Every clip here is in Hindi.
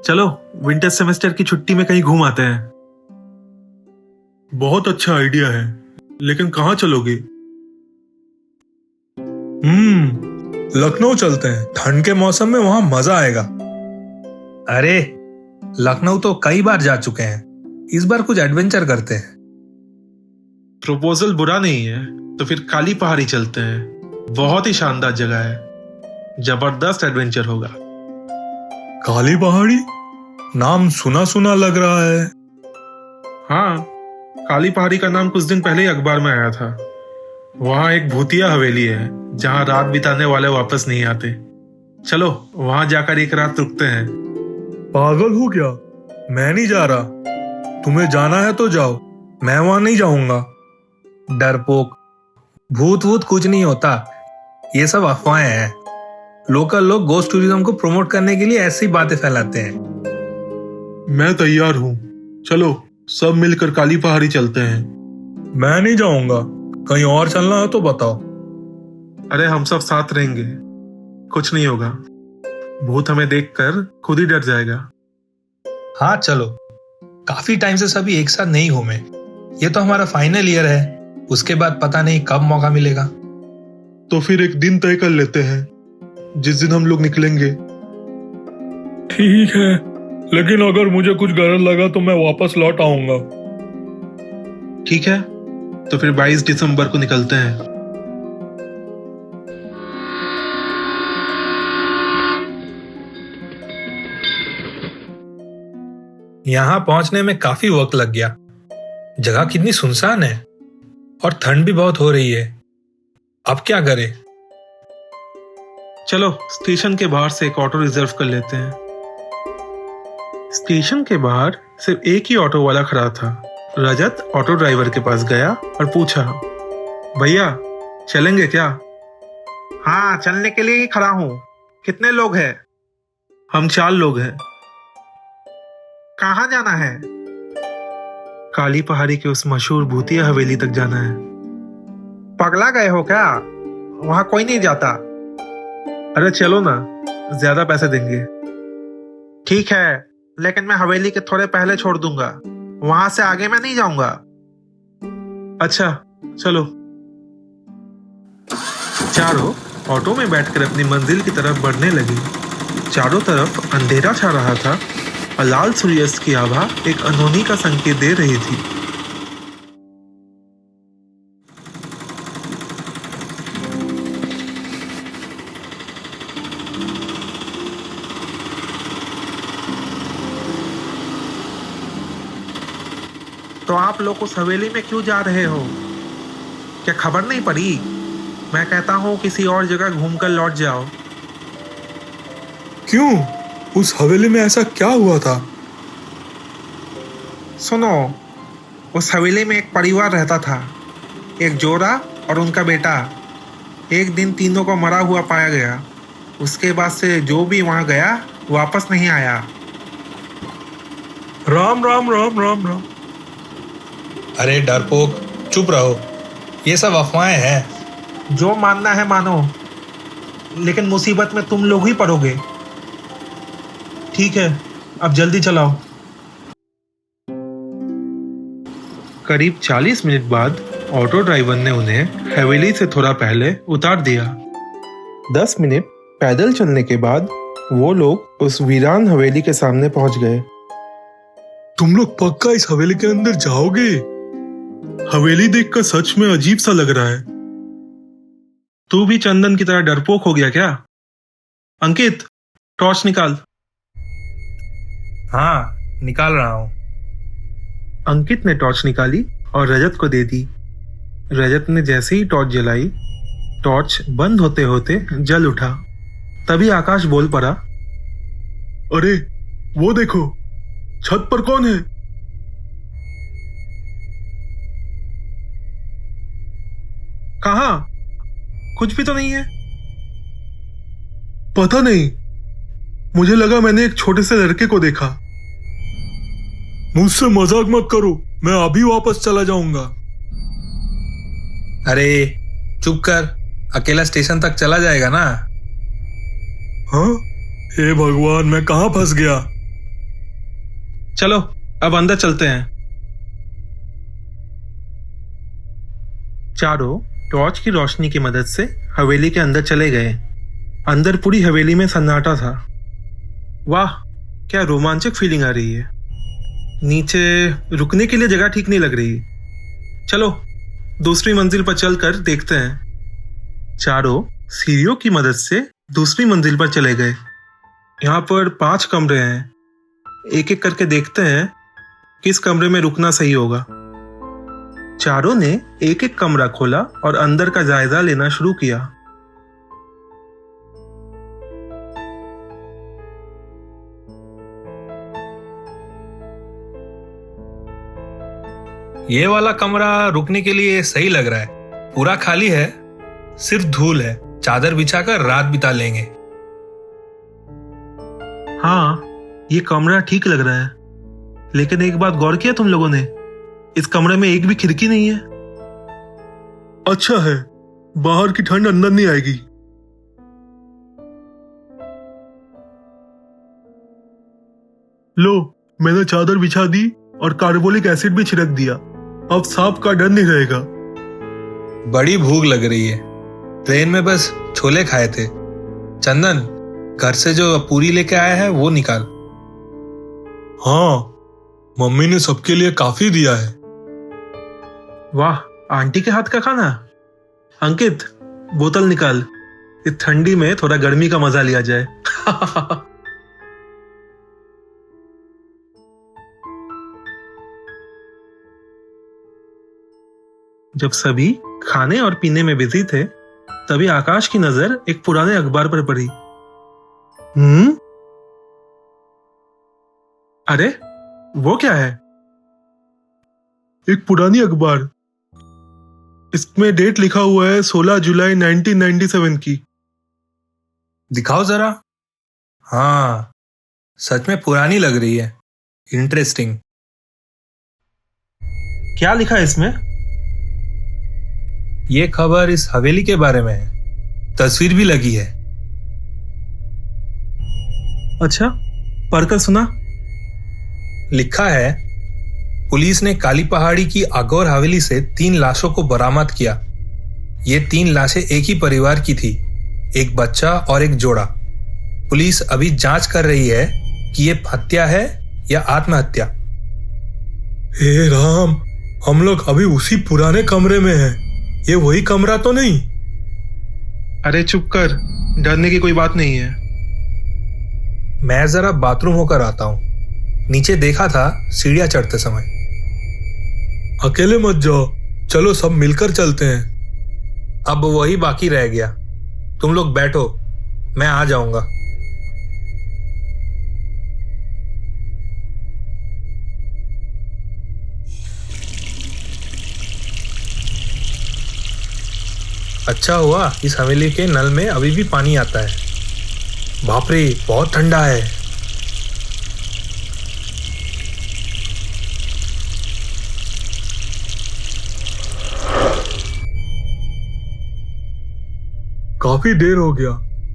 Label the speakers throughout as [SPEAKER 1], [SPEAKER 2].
[SPEAKER 1] चलो विंटर सेमेस्टर की छुट्टी में कहीं घूम आते हैं।
[SPEAKER 2] बहुत अच्छा आइडिया है, लेकिन कहाँ चलोगे? लखनऊ चलते हैं। ठंड के मौसम में वहां मजा आएगा।
[SPEAKER 3] अरे लखनऊ तो कई बार जा चुके हैं, इस बार कुछ एडवेंचर करते हैं।
[SPEAKER 1] प्रपोजल बुरा नहीं है, तो फिर काली पहाड़ी चलते हैं। बहुत ही शानदार जगह है, जबरदस्त एडवेंचर होगा।
[SPEAKER 2] काली पहाड़ी नाम सुना सुना लग रहा है।
[SPEAKER 1] हाँ, काली पहाड़ी का नाम कुछ दिन पहले ही अखबार में आया था। वहाँ एक भूतिया हवेली है जहाँ रात बिताने वाले वापस नहीं आते। चलो वहां जाकर एक रात रुकते हैं।
[SPEAKER 2] पागल हो क्या? मैं नहीं जा रहा। तुम्हें जाना है तो जाओ, मैं वहां नहीं जाऊंगा।
[SPEAKER 3] डरपोक, भूत वूत कुछ नहीं होता, ये सब अफवाहें हैं। लोकल लोग गोस्ट टूरिज्म को प्रमोट करने के लिए ऐसी बातें फैलाते हैं।
[SPEAKER 2] मैं तैयार हूँ, चलो सब मिलकर काली पहाड़ी चलते हैं। मैं नहीं जाऊंगा, कहीं और चलना है तो बताओ।
[SPEAKER 1] अरे हम सब साथ रहेंगे, कुछ नहीं होगा। भूत हमें देखकर खुद ही डर जाएगा।
[SPEAKER 3] हाँ चलो, काफी टाइम से सभी एक साथ नहीं घूमे। ये तो हमारा फाइनल ईयर है, उसके बाद पता नहीं कब मौका मिलेगा।
[SPEAKER 2] तो फिर एक दिन तय कर लेते हैं जिस दिन हम लोग निकलेंगे। ठीक है, लेकिन अगर मुझे कुछ गलत लगा तो मैं वापस लौट आऊंगा।
[SPEAKER 1] ठीक है, तो फिर 22 दिसंबर को निकलते हैं।
[SPEAKER 3] यहाँ पहुंचने में काफी वक्त लग गया। जगह कितनी सुनसान है और ठंड भी बहुत हो रही है। अब क्या करें?
[SPEAKER 1] चलो स्टेशन के बाहर से एक ऑटो रिजर्व कर लेते हैं। स्टेशन के बाहर सिर्फ एक ही ऑटो वाला खड़ा था। रजत ऑटो ड्राइवर के पास गया और पूछा, भैया चलेंगे क्या? हाँ, चलने के लिए ही खड़ा हूँ। कितने लोग हैं? हम 4 लोग हैं। कहाँ जाना है? काली पहाड़ी के उस मशहूर भूतिया हवेली तक जाना है। पगला गए हो क्या? वहां कोई नहीं जाता। अरे चलो ना, ज्यादा पैसे देंगे। ठीक है, लेकिन मैं हवेली के थोड़े पहले छोड़ दूंगा, वहां से आगे मैं नहीं जाऊंगा। अच्छा चलो। चारों ऑटो में बैठकर अपनी मंजिल की तरफ बढ़ने लगी। चारों तरफ अंधेरा छा रहा था और लाल सूर्यास्त की आभा एक अनहोनी का संकेत दे रही थी। तो आप लोग उस हवेली में क्यों जा रहे हो? क्या खबर नहीं पड़ी? मैं कहता हूँ किसी और जगह घूमकर लौट जाओ।
[SPEAKER 2] क्यों? उस हवेली में ऐसा क्या हुआ था?
[SPEAKER 1] सुनो, उस हवेली में एक परिवार रहता था, एक जोड़ा और उनका बेटा। एक दिन तीनों को मरा हुआ पाया गया। उसके बाद से जो भी वहां गया वापस नहीं आया।
[SPEAKER 2] राम राम राम राम राम।
[SPEAKER 3] अरे डरपोक, चुप रहो, ये सब अफवाहें हैं।
[SPEAKER 1] जो मानना है मानो, लेकिन मुसीबत में तुम लोग ही पड़ोगे। ठीक है, अब जल्दी चलाओ। करीब 40 मिनट बाद ऑटो ड्राइवर ने उन्हें हवेली से थोड़ा पहले उतार दिया। 10 मिनट पैदल चलने के बाद वो लोग उस वीरान हवेली के सामने पहुंच गए।
[SPEAKER 2] तुम लोग पक्का इस हवेली के अंदर जाओगे? हवेली देखकर सच में अजीब सा लग रहा है।
[SPEAKER 1] तू भी चंदन की तरह डरपोक हो गया क्या? अंकित, टॉर्च निकाल।
[SPEAKER 3] हाँ, निकाल रहा हूं।
[SPEAKER 1] अंकित ने टॉर्च निकाली और रजत को दे दी। रजत ने जैसे ही टॉर्च जलाई, टॉर्च बंद होते होते जल उठा। तभी आकाश बोल पड़ा,
[SPEAKER 2] अरे वो देखो, छत पर कौन है?
[SPEAKER 1] कहाँ? कुछ भी तो नहीं है।
[SPEAKER 2] पता नहीं, मुझे लगा मैंने एक छोटे से लड़के को देखा। मुझसे मजाक मत करो, मैं अभी वापस चला जाऊंगा।
[SPEAKER 3] अरे चुप कर, अकेला स्टेशन तक चला जाएगा ना।
[SPEAKER 2] हाँ, हे भगवान, मैं कहां फंस गया?
[SPEAKER 1] चलो अब अंदर चलते हैं। चारों टॉर्च की रोशनी की मदद से हवेली के अंदर चले गए। अंदर पूरी हवेली में सन्नाटा था। वाह, क्या रोमांचक फीलिंग आ रही है। नीचे रुकने के लिए जगह ठीक नहीं लग रही। चलो दूसरी मंजिल पर चलकर देखते हैं। चारों सीढ़ियों की मदद से दूसरी मंजिल पर चले गए। यहाँ पर 5 कमरे हैं। एक एक करके देखते हैं किस कमरे में रुकना सही होगा। चारों ने एक एक कमरा खोला और अंदर का जायजा लेना शुरू किया।
[SPEAKER 3] ये वाला कमरा रुकने के लिए सही लग रहा है। पूरा खाली है, सिर्फ धूल है। चादर बिछाकर रात बिता लेंगे।
[SPEAKER 1] हाँ, ये कमरा ठीक लग रहा है, लेकिन एक बात गौर किया तुम लोगों ने? इस कमरे में एक भी खिड़की नहीं है।
[SPEAKER 2] अच्छा है, बाहर की ठंड अंदर नहीं आएगी। लो, मैंने चादर बिछा दी और कार्बोलिक एसिड भी छिड़क दिया। अब सांप का डर नहीं रहेगा।
[SPEAKER 3] बड़ी भूख लग रही है। ट्रेन में बस छोले खाए थे। चंदन, घर से जो पूरी लेके आया है वो निकाल।
[SPEAKER 2] हाँ, मम्मी ने सबके लिए काफी दिया है।
[SPEAKER 1] वाह, आंटी के हाथ का खाना। अंकित, बोतल निकाल। इस ठंडी में थोड़ा गर्मी का मजा लिया जाए। जब सभी खाने और पीने में बिजी थे, तभी आकाश की नजर एक पुराने अखबार पर पड़ी। अरे, वो क्या है?
[SPEAKER 2] एक पुरानी अखबार। इसमें डेट लिखा हुआ है 16 जुलाई 1997 की।
[SPEAKER 3] दिखाओ जरा। हाँ, सच में पुरानी लग रही है। इंटरेस्टिंग।
[SPEAKER 1] क्या लिखा है इसमें?
[SPEAKER 3] ये खबर इस हवेली के बारे में है। तस्वीर भी लगी है।
[SPEAKER 1] अच्छा, पढ़कर सुना।
[SPEAKER 3] लिखा है, पुलिस ने काली पहाड़ी की अगौर हवेली से 3 लाशों को बरामद किया। ये 3 लाशें एक ही परिवार की थी, एक बच्चा और एक जोड़ा। पुलिस अभी जांच कर रही है कि ये हत्या है या आत्महत्या।
[SPEAKER 2] हे राम, हम लोग अभी उसी पुराने कमरे में हैं। ये वही कमरा तो नहीं?
[SPEAKER 1] अरे चुप कर, डरने की कोई बात नहीं है।
[SPEAKER 3] मैं जरा बाथरूम होकर आता हूँ। नीचे देखा था सीढ़ियां चढ़ते समय।
[SPEAKER 2] अकेले मत जाओ, चलो सब मिलकर चलते हैं।
[SPEAKER 3] अब वही बाकी रह गया। तुम लोग बैठो, मैं आ जाऊंगा। अच्छा हुआ इस हवेली के नल में अभी भी पानी आता है। बाप रे, बहुत ठंडा है।
[SPEAKER 2] काफी देर हो गया,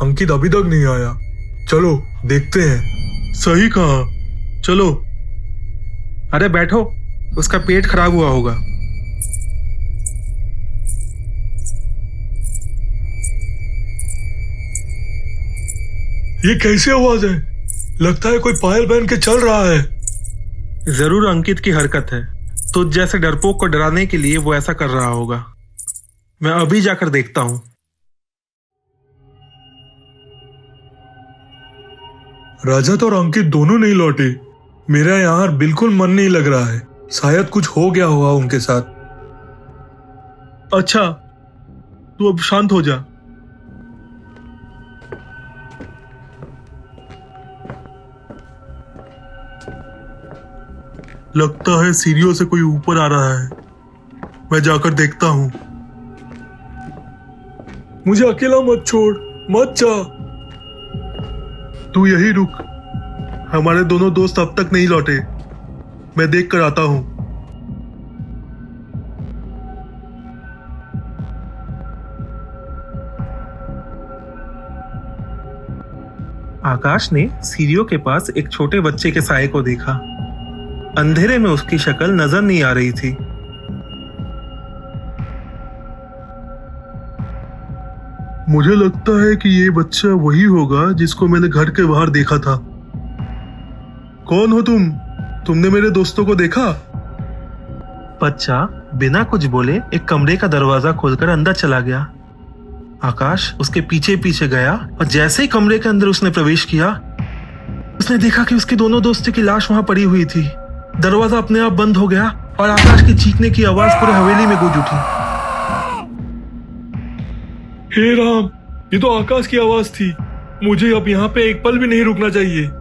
[SPEAKER 2] अंकित अभी तक नहीं आया। चलो देखते हैं। सही कहा, चलो।
[SPEAKER 1] अरे बैठो, उसका पेट खराब हुआ होगा।
[SPEAKER 2] ये कैसी आवाज है? लगता है कोई पायल पहन के चल रहा है।
[SPEAKER 1] जरूर अंकित की हरकत है। तुझ जैसे डरपोक को डराने के लिए वो ऐसा कर रहा होगा। मैं अभी जाकर देखता हूं।
[SPEAKER 2] रजत और अंकित दोनों नहीं लौटे। मेरा यहाँ बिल्कुल मन नहीं लग रहा है। शायद कुछ हो गया होगा उनके साथ। अच्छा, तू अब शांत हो जा। लगता है सीढ़ियों से कोई ऊपर आ रहा है। मैं जाकर देखता हूं। मुझे अकेला मत छोड़, मत जा। तू यही रुक। हमारे दोनों दोस्त अब तक नहीं लौटे। मैं देख कर आता हूं।
[SPEAKER 1] आकाश ने सीढ़ियों के पास एक छोटे बच्चे के साए को देखा। अंधेरे में उसकी शक्ल नजर नहीं आ रही थी।
[SPEAKER 2] मुझे लगता है कि ये बच्चा वही होगा जिसको मैंने घर के बाहर देखा था। कौन हो तुम? तुमने मेरे दोस्तों को देखा?
[SPEAKER 1] बच्चा बिना कुछ बोले एक कमरे का दरवाजा खोलकर अंदर चला गया। आकाश उसके पीछे पीछे गया और जैसे ही कमरे के अंदर उसने प्रवेश किया, उसने देखा कि उसके दोनों दोस्तों की लाश वहां पड़ी हुई थी। दरवाजा अपने आप बंद हो गया और आकाश के चीखने की आवाज पूरे हवेली में गूंज उठी।
[SPEAKER 2] हे राम, ये तो आकाश की आवाज थी। मुझे अब यहाँ पे एक पल भी नहीं रुकना चाहिए।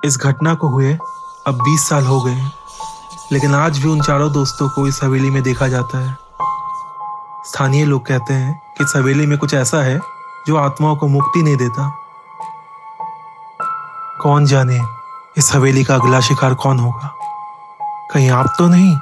[SPEAKER 1] इस घटना को हुए अब 20 साल हो गए हैं, लेकिन आज भी उन चारों दोस्तों को इस हवेली में देखा जाता है। स्थानीय लोग कहते हैं कि इस हवेली में कुछ ऐसा है जो आत्माओं को मुक्ति नहीं देता। कौन जाने इस हवेली का अगला शिकार कौन होगा? कहीं आप तो नहीं?